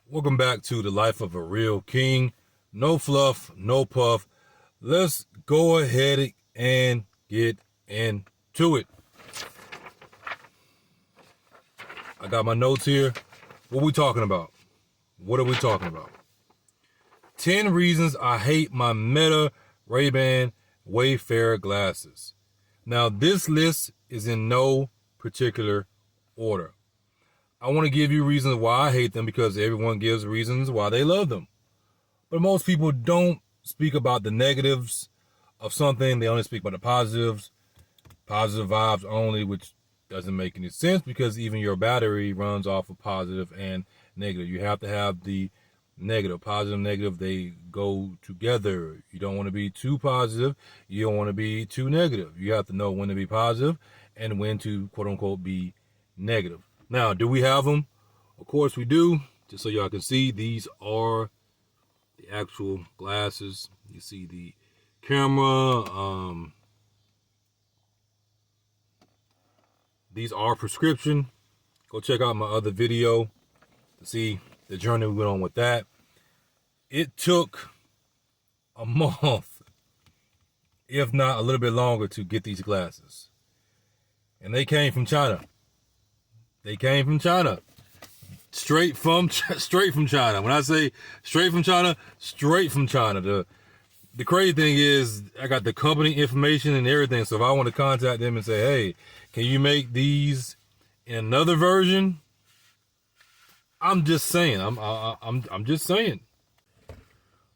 Welcome back to the life of a real king. No fluff, no puff. Let's go ahead and get into it. I got my notes here. What are we talking about? What are we talking about? 10 reasons I hate my Meta Ray-Ban Wayfarer glasses. Now, this list is in no particular order. I want to give you reasons why I hate them because everyone gives reasons why they love them. But most people don't speak about the negatives of something. They only speak about the positives, positive vibes only, which doesn't make any sense because even your battery runs off of positive and negative. You have to have the negative, positive, negative. They go together. You don't want to be too positive. You don't want to be too negative. You have to know when to be positive and when to, quote unquote, be negative. Now, do we have them? Of course we do. Just so y'all can see, these are the actual glasses. You see the camera. These are prescription. Go check out my other video to see the journey we went on with that. It took a month, if not a little bit longer, to get these glasses. And they came from China. They came from China. Straight from China. When I say straight from China, straight from China. The crazy thing is I got the company information and everything. So if I want to contact them and say, hey, can you make these in another version? I'm just saying. I'm just saying.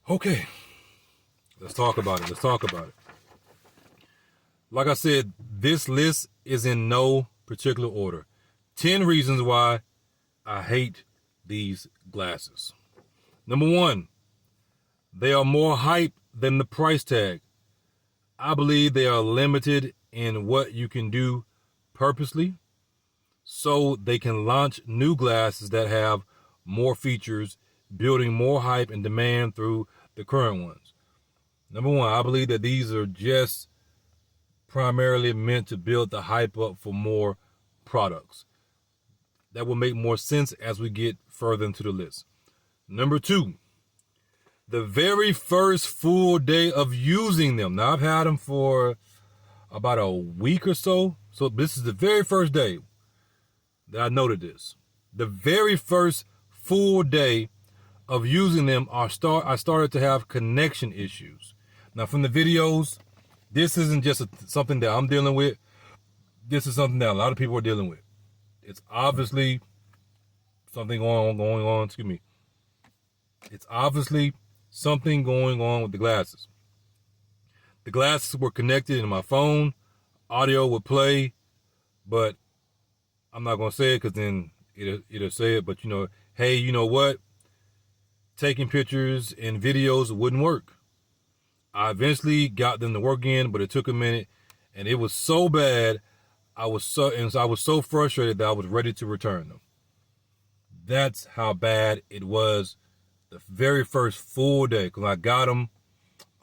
Okay. Let's talk about it. Like I said, this list is in no particular order. 10 reasons why I hate these glasses. Number 1, they are more hype than the price tag. I believe they are limited in what you can do purposely, so they can launch new glasses that have more features, building more hype and demand through the current ones. Number 1, I believe that these are just primarily meant to build the hype up for more products. That will make more sense as we get further into the list. Number 2, the very first full day of using them. Now, I've had them for about a week or so. So this is the very first day that I noted this. The very first full day of using them, I started to have connection issues. Now, from the videos, this isn't just something that I'm dealing with. This is something that a lot of people are dealing with. It's obviously something going on. Excuse me. It's obviously something going on with the glasses. The glasses were connected in my phone. Audio would play, but I'm not going to say it because then it'll say it. But, hey, you know what? Taking pictures and videos wouldn't work. I eventually got them to work again, but it took a minute, and it was so bad. I was so frustrated that I was ready to return them. That's how bad it was the very first full day. Because I got them.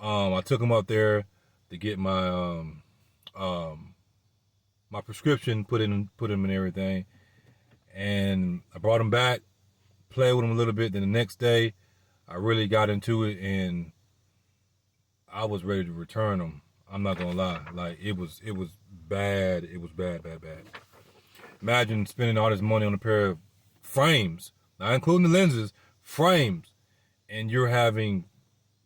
I took them up there to get my my prescription put them in everything. And I brought them back, played with them a little bit. Then the next day, I really got into it, and I was ready to return them. I'm not gonna lie. Like, it was bad. It was bad. Imagine spending all this money on a pair of frames, not including the lenses, frames, and you're having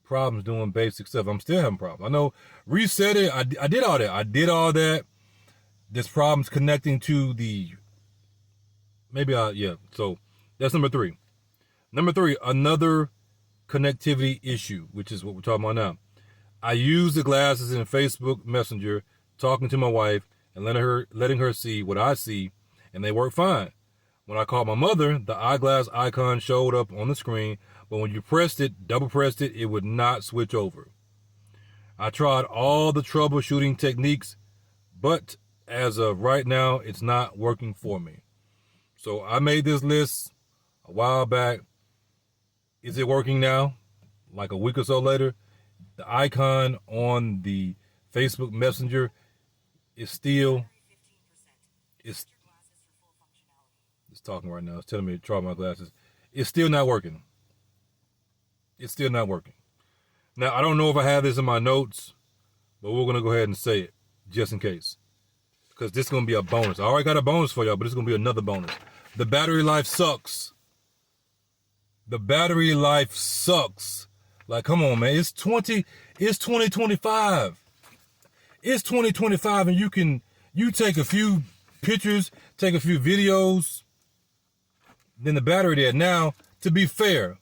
problems doing basic stuff. I'm still having problems. I know, reset it. I did all that. There's problems connecting to the, so that's number 3. Number 3, another connectivity issue, which is what we're talking about now. I use the glasses in Facebook Messenger, talking to my wife and letting her see what I see, and they work fine. When I called my mother, the eyeglass icon showed up on the screen, but when you double pressed it, it would not switch over. I tried all the troubleshooting techniques, but as of right now, it's not working for me. So I made this list a while back. Is it working now? Like a week or so later? The icon on the Facebook Messenger is still, it's talking right now. It's telling me to try my glasses. It's still not working. It's still not working. Now, I don't know if I have this in my notes, but we're going to go ahead and say it just in case. Because this is going to be a bonus. I already got a bonus for y'all, but it's going to be another bonus. The battery life sucks. The battery life sucks. Like, come on, man. It's 2025. It's 2025, and you take a few pictures, take a few videos, then the battery there. Now, to be fair,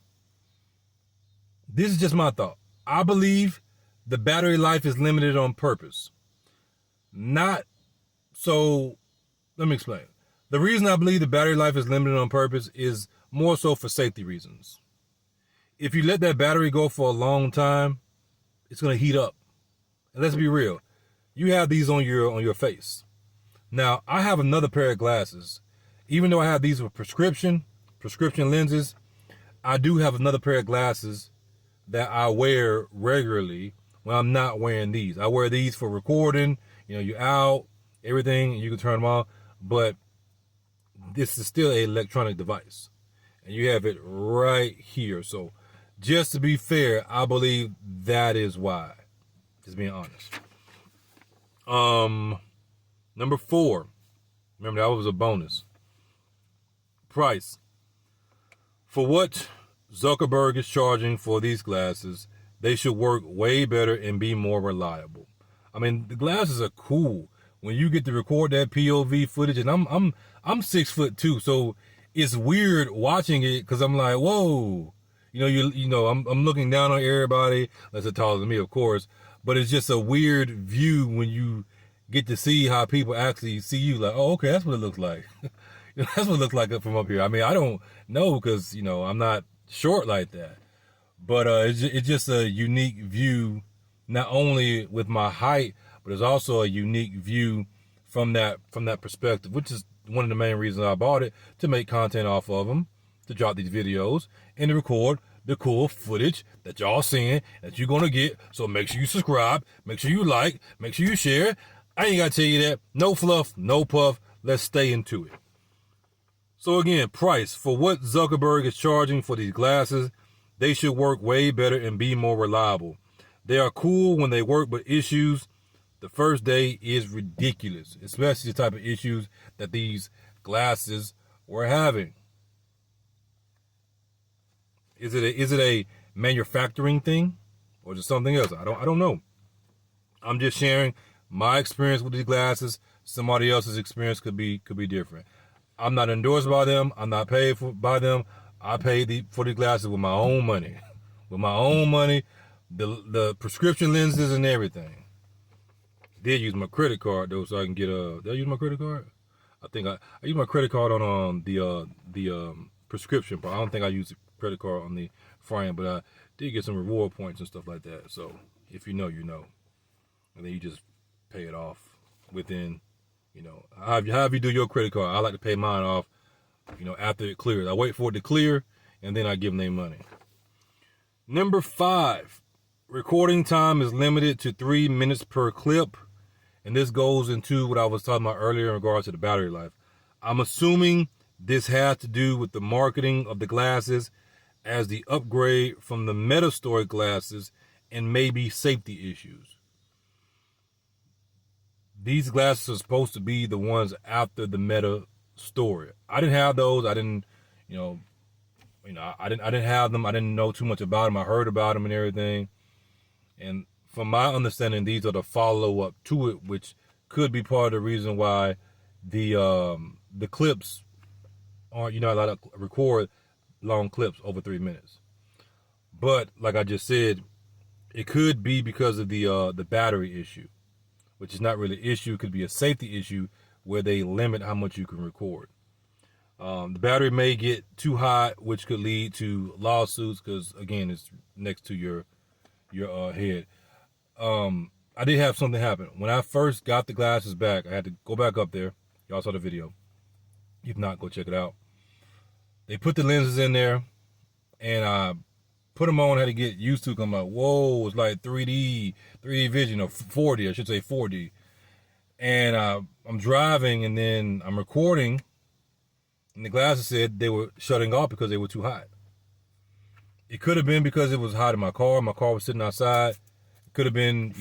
this is just my thought. I believe the battery life is limited on purpose. Not so, let me explain. The reason I believe the battery life is limited on purpose is more so for safety reasons. If you let that battery go for a long time, it's going to heat up. And let's be real. You have these on your face. Now, I have another pair of glasses. Even though I have these with prescription lenses, I do have another pair of glasses that I wear regularly when I'm not wearing these. I wear these for recording. You know, you're out, everything, you can turn them off. But this is still an electronic device. And you have it right here. So just to be fair, I believe that is why. Just being honest. Number 4. Remember, that was a bonus. Price. For what Zuckerberg is charging for these glasses, they should work way better and be more reliable. I mean, the glasses are cool. When you get to record that POV footage, and I'm 6'2", so it's weird watching it because I'm like, whoa. You know, I'm looking down on everybody. Unless they're taller than me, of course. But it's just a weird view when you get to see how people actually see you. Like, oh, okay, that's what it looks like. That's what it looks like from up here. I mean, I don't know because, you know, I'm not short like that. But it's just a unique view, not only with my height, but it's also a unique view from that perspective, which is one of the main reasons I bought it, to make content off of them, to drop these videos, and to record the cool footage that y'all seeing, that you're going to get. So make sure you subscribe, make sure you like, make sure you share. I ain't got to tell you that. No fluff, no puff. Let's stay into it. So again, price. For what Zuckerberg is charging for these glasses, they should work way better and be more reliable. They are cool when they work, but issues the first day is ridiculous, especially the type of issues that these glasses were having. Is it a manufacturing thing, or is it something else? I don't know. I'm just sharing my experience with these glasses. Somebody else's experience could be different. I'm not endorsed by them. I'm not paid by them. I paid for the glasses with my own money. With my own money, the prescription lenses and everything. Did use my credit card though, so I can get did I use my credit card? I think I used my credit card on the prescription part. I don't think I used the credit card on the frame, but I did get some reward points and stuff like that. So if you know, you know, and then you just pay it off within, you know, however you do your credit card. I like to pay mine off, you know, after it clears. I wait for it to clear, and then I give them their money. Number 5, recording time is limited to 3 minutes per clip. And this goes into what I was talking about earlier in regards to the battery life. I'm assuming this has to do with the marketing of the glasses as the upgrade from the Meta Story glasses and maybe safety issues. These glasses are supposed to be the ones after the Meta Story. I didn't have those. I didn't have them. I didn't know too much about them. I heard about them and everything. And from my understanding, these are the follow-up to it, which could be part of the reason why the clips aren't, you're not allowed to record long clips over 3 minutes. But like I just said, it could be because of the battery issue, which is not really an issue. It could be a safety issue where they limit how much you can record. The battery may get too hot, which could lead to lawsuits because, again, it's next to your head. I did have something happen. When I first got the glasses back, I had to go back up there. Y'all saw the video. If not, go check it out. They put the lenses in there, and I put them on, had to get used to it. I'm like, whoa, it's like 3D vision, or 4D, I should say 4D. And I'm driving, and then I'm recording, And the glasses said they were shutting off because they were too hot. It could have been because it was hot in my car. My car was sitting outside. It could have been,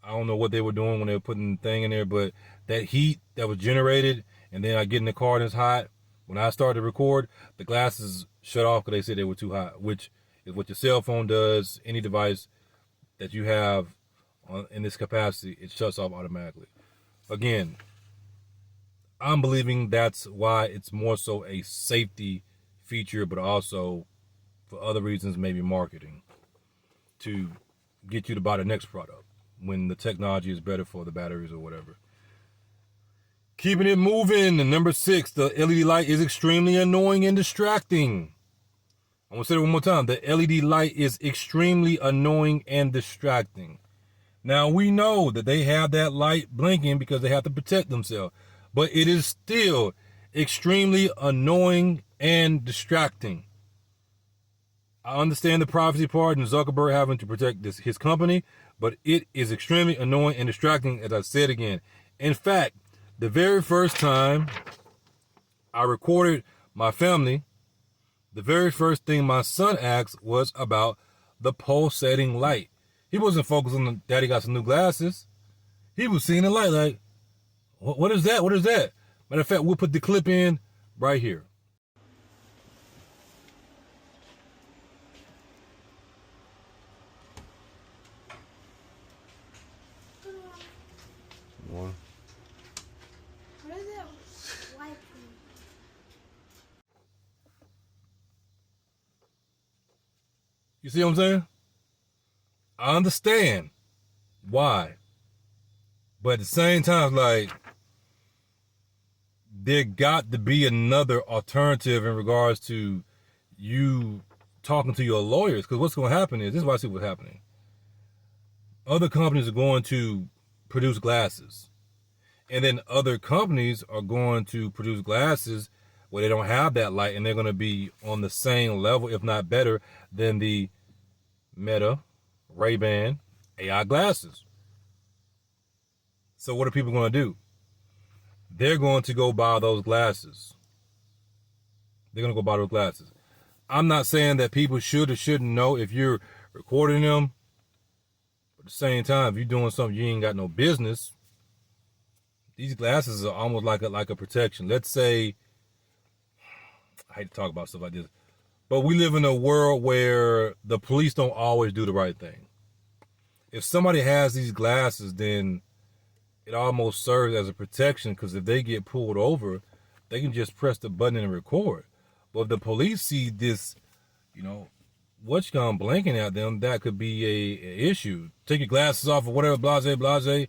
I don't know what they were doing when they were putting the thing in there, but that heat that was generated, and then I get in the car and it's hot. When I started to record, the glasses shut off because they said they were too hot, which is what your cell phone does. Any device that you have in this capacity, it shuts off automatically. Again, I'm believing that's why it's more so a safety feature, but also for other reasons, maybe marketing, to get you to buy the next product when the technology is better for the batteries or whatever. Keeping it moving. Number 6, the LED light is extremely annoying and distracting. I'm going to say it one more time. The LED light is extremely annoying and distracting. Now, we know that they have that light blinking because they have to protect themselves, but it is still extremely annoying and distracting. I understand the privacy part and Zuckerberg having to protect his company, but it is extremely annoying and distracting, as I said again. In fact, the very first time I recorded my family, the very first thing my son asked was about the pulsating light. He wasn't focused on daddy got some new glasses. He was seeing the light like, what is that? What is that? Matter of fact, we'll put the clip in right here. One. What is it wiping? You see what I'm saying? I understand why. But at the same time, like, there got to be another alternative in regards to you talking to your lawyers. Because what's going to happen is, this is why I see what's happening. Other companies are going to produce glasses. And then other companies are going to produce glasses where they don't have that light, and they're going to be on the same level, if not better, than the Meta, Ray-Ban, AI glasses. So what are people going to do? They're going to go buy those glasses. They're going to go buy those glasses. I'm not saying that people should or shouldn't know if you're recording them. But at the same time, if you're doing something you ain't got no business, these glasses are almost like a protection. Let's say, I hate to talk about stuff like this, but we live in a world where the police don't always do the right thing. If somebody has these glasses, then it almost serves as a protection, because if they get pulled over, they can just press the button and record. But if the police see this, what's gone blinking at them, that could be a issue. Take your glasses off or whatever, blase, blase.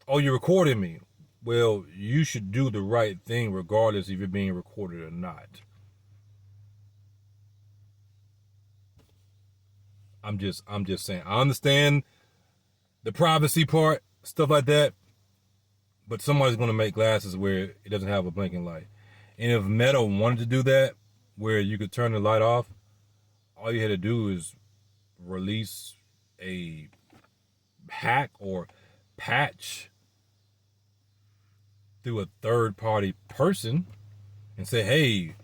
Oh, you're recording me. Well, you should do the right thing regardless if you're being recorded or not. I'm just saying. I understand the privacy part, stuff like that, but somebody's going to make glasses where it doesn't have a blinking light. And if Meta wanted to do that, where you could turn the light off, all you had to do is release a hack or patch through a third-party person and say, hey,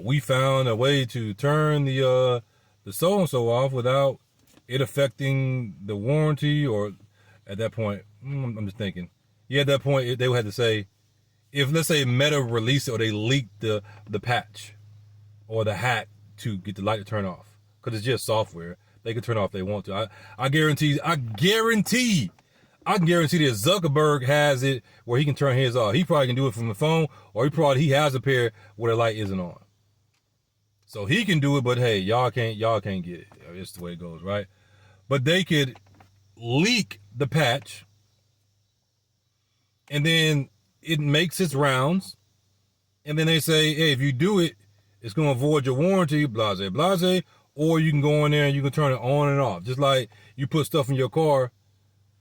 we found a way to turn the so-and-so off without it affecting the warranty. Or at that point, I'm just thinking, at that point, they would have to say, if, let's say, Meta released it or they leaked the patch or the hack to get the light to turn off, because it's just software. They can turn off if they want to. I guarantee that Zuckerberg has it where he can turn his off. He probably can do it from the phone, or he has a pair where the light isn't on. So he can do it, but hey, y'all can't get it. It's the way it goes, right? But they could leak the patch, and then it makes its rounds, and then they say, hey, if you do it, it's going to avoid your warranty, blase, blase, or you can go in there and you can turn it on and off. Just like you put stuff in your car.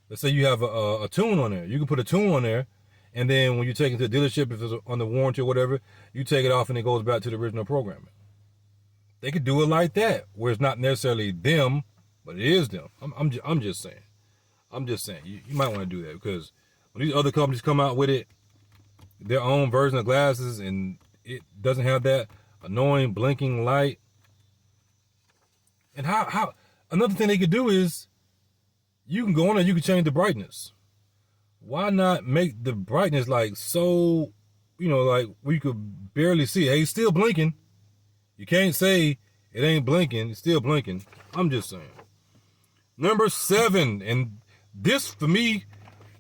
Let's say you have a tune on there. You can put a tune on there, and then when you take it to the dealership, if it's on the warranty or whatever, you take it off and it goes back to the original programming. They could do it like that, where it's not necessarily them, but it is them. I'm just saying. You might want to do that, because when these other companies come out with it, their own version of glasses, and it doesn't have that annoying blinking light. And how another thing they could do is you can go on and you can change the brightness. Why not make the brightness like so, like where you could barely see it? Hey, it's still blinking. You can't say it ain't blinking. It's still blinking. I'm just saying. Number 7, and this for me,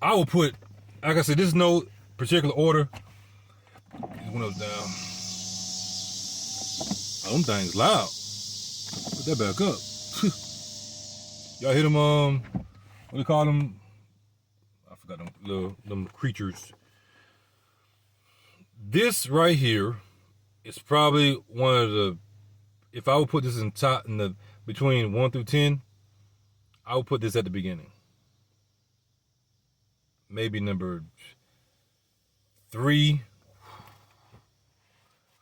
I will put, like I said, this is no particular order. These windows down. Oh, them things loud. Put that back up. Y'all hear them, what do you call them? I forgot them creatures. This right here is probably one of the, if I would put this in the between 1 through 10, I would put this at the beginning. Maybe number 3.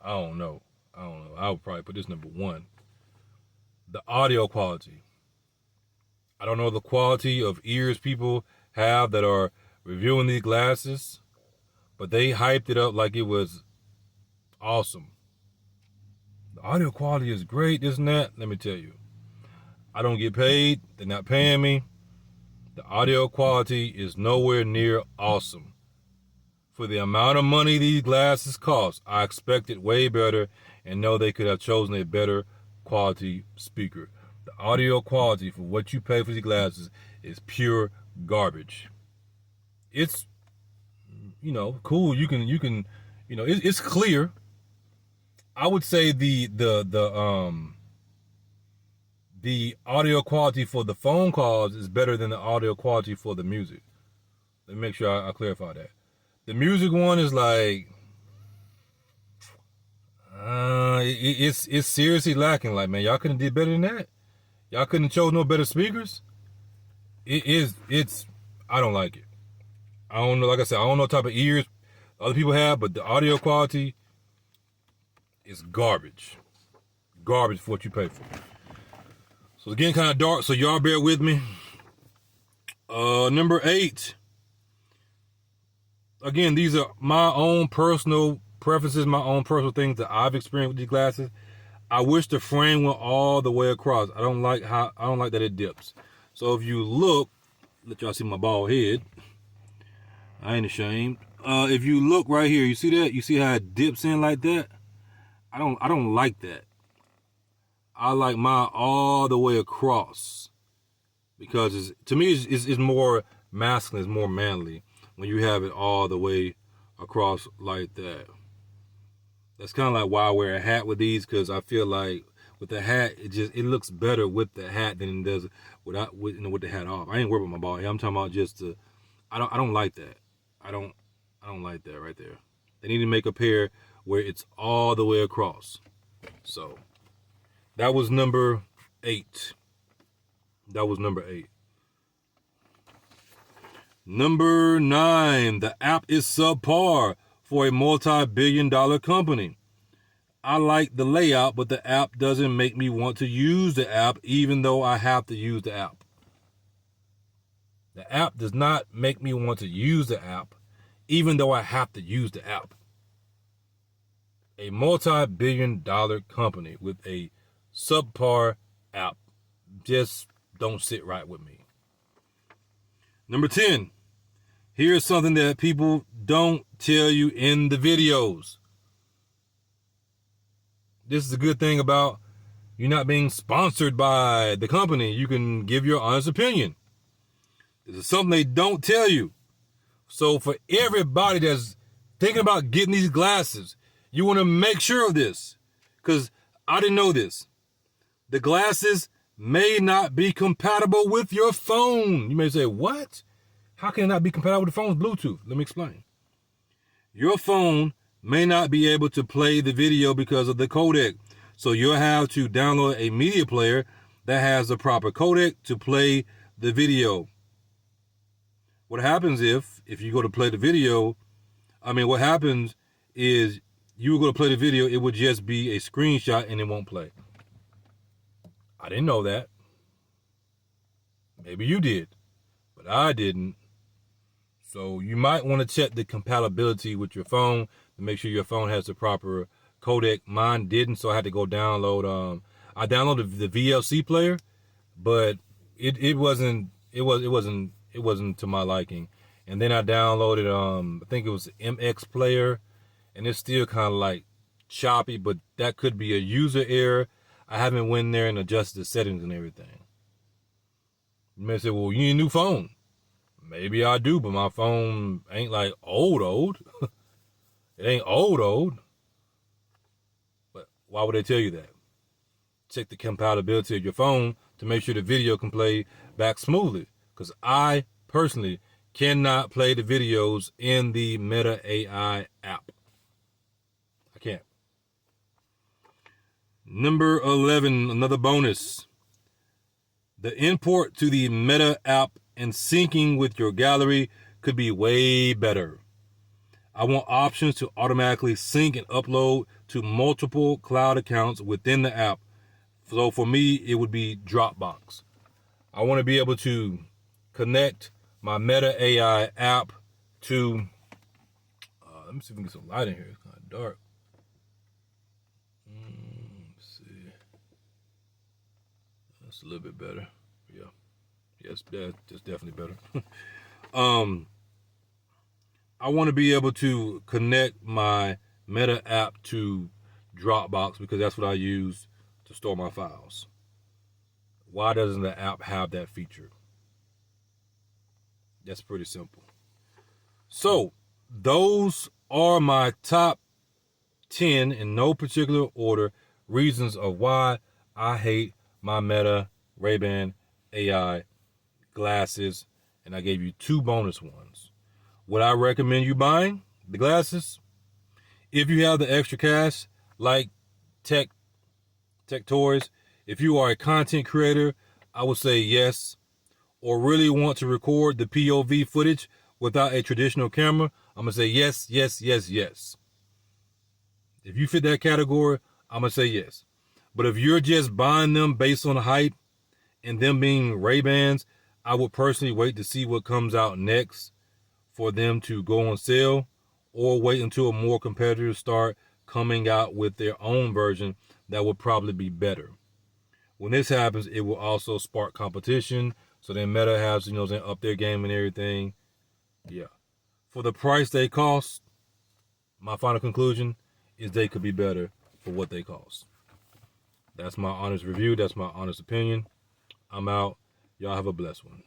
I don't know. I would probably put this number 1. The audio quality. I don't know the quality of ears people have that are reviewing these glasses, but they hyped it up like it was awesome. The audio quality is great, this and that. Let me tell you, I don't get paid. They're not paying me. The audio quality is nowhere near awesome. For the amount of money these glasses cost, I expected way better and know they could have chosen a better quality speaker. The audio quality for what you pay for these glasses is pure garbage. It's, cool. You can, it's clear. I would say the audio quality for the phone calls is better than the audio quality for the music. Let me make sure I clarify that. The music one is like, it's seriously lacking. Like, man, y'all couldn't did better than that. Y'all couldn't have chose no better speakers. It's I don't like it. I don't know. Like I said, I don't know what type of ears other people have, but the audio quality is garbage. Garbage for what you pay for. So it's getting kind of dark, so y'all bear with me. Number 8. Again, these are my own personal preferences, my own personal things that I've experienced with these glasses. I wish the frame went all the way across. I don't like that it dips. So if you look, let y'all see my bald head. I ain't ashamed. If you look right here, you see that? You see how it dips in like that? I don't like that. I like mine all the way across because to me it's more masculine, it's more manly when you have it all the way across like that. That's kind of like why I wear a hat with these, because I feel like with the hat it looks better with the hat than it does with the hat off. I ain't worried about my bald head. I'm talking about just I don't like that. I don't like that right there. They need to make a pair where it's all the way across. So that was number 8. Number 9, the app is subpar for a multi-billion-dollar company. I like the layout, but the app doesn't make me want to use the app even though I have to use the app. The app does not make me want to use the app even though I have to use the app. A multi-billion-dollar company with a subpar app just don't sit right with me. Number 10, here's something that people don't tell you in the videos. This is a good thing about you not being sponsored by the company. You can give your honest opinion. This is something they don't tell you. So for everybody that's thinking about getting these glasses, you want to make sure of this, because I didn't know this. The glasses may not be compatible with your phone. You may say, what? How can it not be compatible with the phone's Bluetooth? Let me explain. Your phone may not be able to play the video because of the codec. So you'll have to download a media player that has the proper codec to play the video. What happens if you go to play the video, what happens is you go to play the video, it would just be a screenshot and it won't play. I didn't know that. Maybe you did, but I didn't. So you might want to check the compatibility with your phone to make sure your phone has the proper codec. Mine didn't, so I had to go download. I downloaded the VLC player, but it wasn't to my liking. And then I downloaded I think it was MX player, and it's still kind of like choppy, but that could be a user error. I haven't went there and adjusted the settings and everything. You may say, well, you need a new phone. Maybe I do, but my phone ain't like old. It ain't old. But why would they tell you that? Check the compatibility of your phone to make sure the video can play back smoothly. Because I personally cannot play the videos in the Meta AI app. I can't. Number 11, another bonus. The import to the Meta app and syncing with your gallery could be way better. I want options to automatically sync and upload to multiple cloud accounts within the app. So for me, it would be Dropbox. I want to be able to connect my Meta AI app to, let me see if we can get some light in here. It's kind of dark. Let's see. That's a little bit better. Yeah. Yes, that's definitely better. I want to be able to connect my Meta app to Dropbox because that's what I use to store my files. Why doesn't the app have that feature? That's pretty simple. So, those are my top 10 in no particular order reasons of why I hate my Meta Ray-Ban AI glasses, and I gave you 2 bonus ones. Would I recommend you buying the glasses? If you have the extra cash, like Tech Toys, if you are a content creator, I would say yes. Or really want to record the POV footage without a traditional camera, I'm going to say yes. If you fit that category, I'm going to say yes. But if you're just buying them based on the hype and them being Ray-Bans, I would personally wait to see what comes out next for them to go on sale, or wait until more competitors start coming out with their own version that will probably be better. When this happens, it will also spark competition. So then Meta has, up their game and everything. Yeah. For the price they cost, my final conclusion is they could be better for what they cost. That's my honest review. That's my honest opinion. I'm out. Y'all have a blessed one.